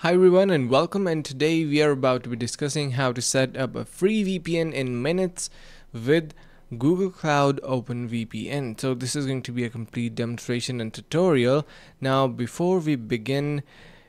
Hi everyone and welcome, and today we are about to be discussing how to set up a free VPN in minutes with Google Cloud OpenVPN. So this is going to be a complete demonstration and tutorial. Now before we begin,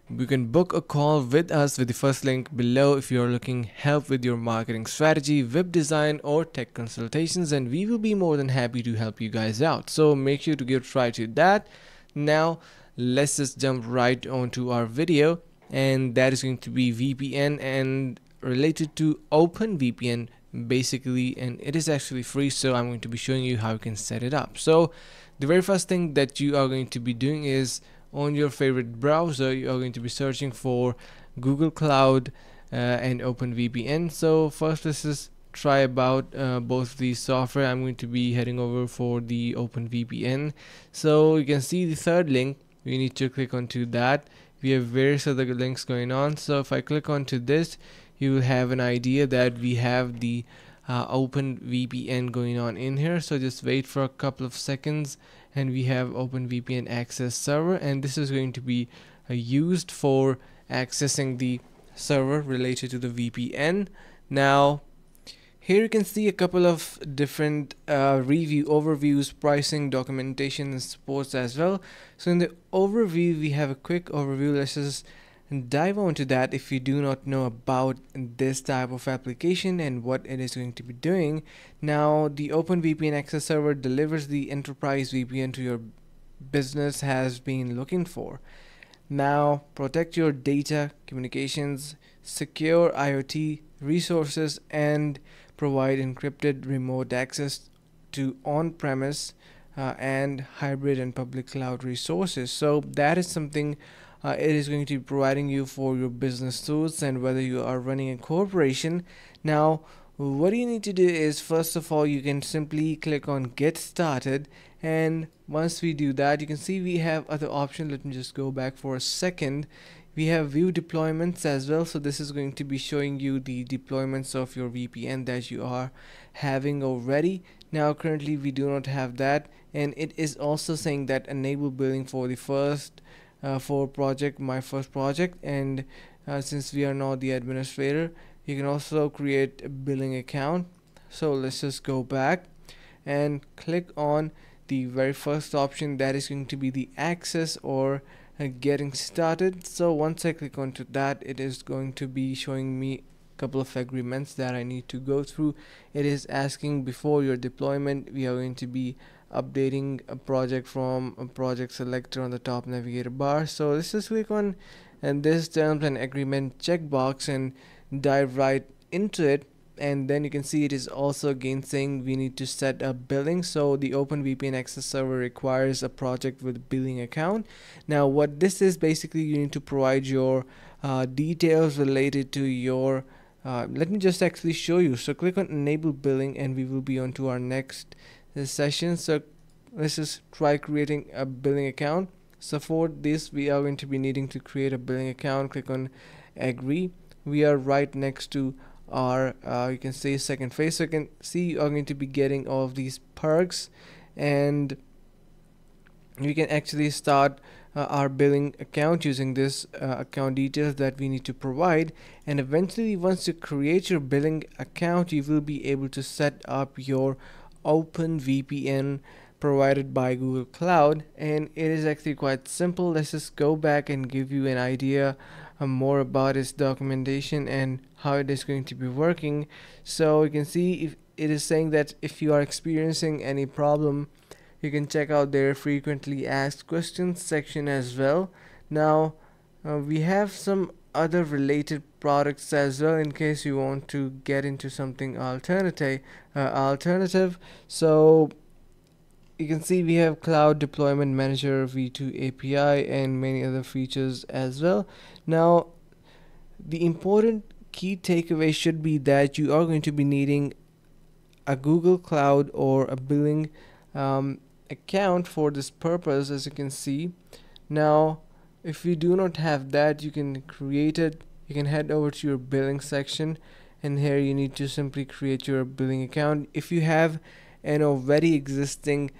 you can book a call with us with the first link below if you are looking help with your marketing strategy, web design or tech consultations, and we will be more than happy to help you guys out. So make sure to give a try to that. Now let's just jump right onto our video, and that is going to be VPN and related to OpenVPN basically, and it is actually free, so I'm going to be showing you how you can set it up. So the very first thing that you are going to be doing is on your favorite browser you are going to be searching for Google Cloud and OpenVPN. So first let's just try about both these software. I'm going to be heading over for the OpenVPN. So you can see the third link, we need to click onto that. We have various other links going on, so if I click onto this you will have an idea that we have the OpenVPN going on in here. So just wait for a couple of seconds and we have OpenVPN access server, and this is going to be used for accessing the server related to the VPN. Now here you can see a couple of different review overviews, pricing, documentation and supports as well. So in the overview we have a quick overview. Let's just dive onto that if you do not know about this type of application and what it is going to be doing. Now the OpenVPN access server delivers the enterprise VPN to your business has been looking for. Now protect your data, communications, secure IoT resources, and provide encrypted remote access to on-premise and hybrid and public cloud resources. So that is something it is going to be providing you for your business tools, and whether you are running a corporation. Now what you need to do is, first of all, you can simply click on get started, and once we do that you can see we have other options. Let me just go back for a second. We have view deployments as well, so this is going to be showing you the deployments of your VPN that you are having already. Now currently we do not have that, and it is also saying that enable billing for the first for project, my first project, and since we are not the administrator, you can also create a billing account. So let's just go back and click on the very first option, that is going to be the access or getting started. So once I click onto that, it is going to be showing me a couple of agreements that I need to go through. It is asking before your deployment we are going to be updating a project from a project selector on the top navigator bar. So let's just click on and this terms and agreement checkbox and dive right into it. And then you can see it is also again saying we need to set up billing. So the OpenVPN access server requires a project with billing account. Now what this is, basically you need to provide your details related to your let me just actually show you. So click on enable billing and we will be on to our next session. So let's just try creating a billing account. So for this we are going to be needing to create a billing account. Click on agree. We are right next to our you can say second phase. So you can see you are going to be getting all of these perks, and we can actually start our billing account using this account details that we need to provide. And eventually once you create your billing account you will be able to set up your OpenVPN provided by Google Cloud, and it is actually quite simple. Let's just go back and give you an idea more about its documentation and how it is going to be working. So you can see if it is saying that if you are experiencing any problem, you can check out their frequently asked questions section as well. Now we have some other related products as well in case you want to get into something alternative. So you can see we have Cloud Deployment Manager, V2 API, and many other features as well. Now the important key takeaway should be that you are going to be needing a Google Cloud or a billing account for this purpose, as you can see. Now if you do not have that, you can create it. You can head over to your billing section, and here you need to simply create your billing account. If you have an already existing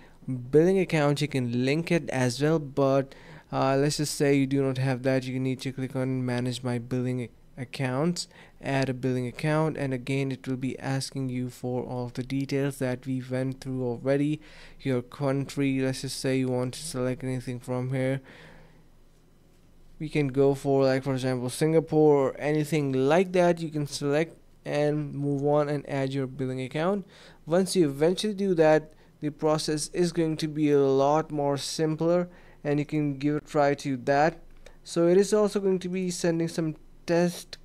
billing account you can link it as well, but Let's just say you do not have that. You need to click on manage my billing accounts, add a billing account, and again it will be asking you for all of the details that we went through already. Your country, let's just say you want to select anything from here. We can go for, like, for example, Singapore or anything like that. You can select and move on and add your billing account. Once you eventually do that, the process is going to be a lot more simpler, and you can give a try to that. So it is also going to be sending some test.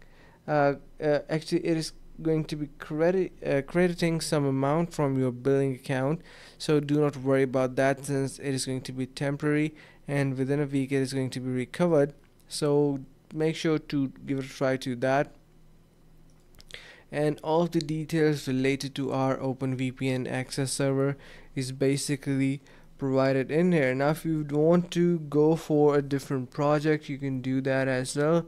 Actually, it is going to be crediting some amount from your billing account, so do not worry about that, since it is going to be temporary and within a week it is going to be recovered. So make sure to give it a try to that. And all of the details related to our OpenVPN access server is basically provided in here. Now if you want to go for a different project, you can do that as well.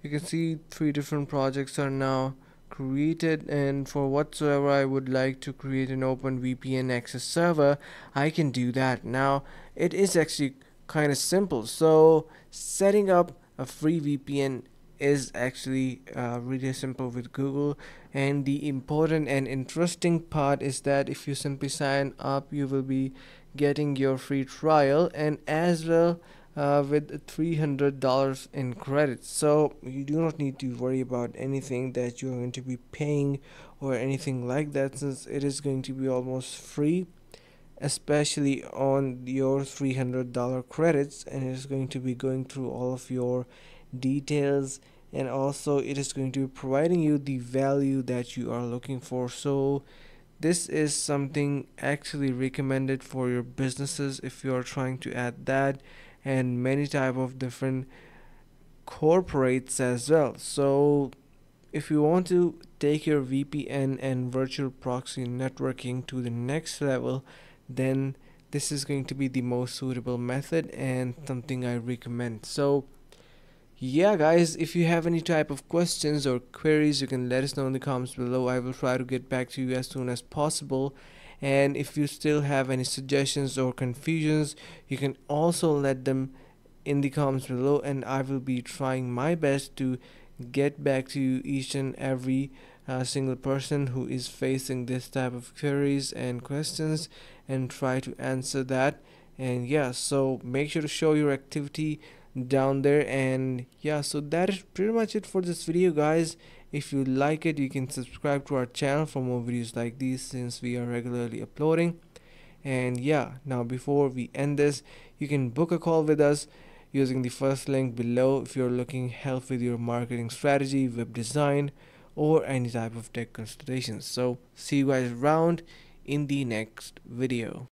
You can see 3 different projects are now created, and for whatsoever I would like to create an OpenVPN access server, I can do that. Now it is actually kind of simple. So setting up a free VPN is actually really simple with Google, and the important and interesting part is that if you simply sign up, you will be getting your free trial, and as well with $300 in credits. So you do not need to worry about anything that you're going to be paying or anything like that, since it is going to be almost free, especially on your $300 credits, and it is going to be going through all of your details, and also it is going to be providing you the value that you are looking for. So this is something actually recommended for your businesses if you are trying to add that, and many type of different corporates as well. So if you want to take your VPN and virtual proxy networking to the next level, then this is going to be the most suitable method and something I recommend. So yeah guys, if you have any type of questions or queries, you can let us know in the comments below. I will try to get back to you as soon as possible. And if you still have any suggestions or confusions, you can also let them in the comments below, and I will be trying my best to get back to each and every single person who is facing this type of queries and questions, and try to answer that. And yeah, so make sure to show your activity down there. And yeah, so that is pretty much it for this video guys. If you like it, you can subscribe to our channel for more videos like these, since we are regularly uploading. And yeah, now before we end this, you can book a call with us using the first link below if you're looking help with your marketing strategy, web design, or any type of tech consultations. So see you guys around in the next video.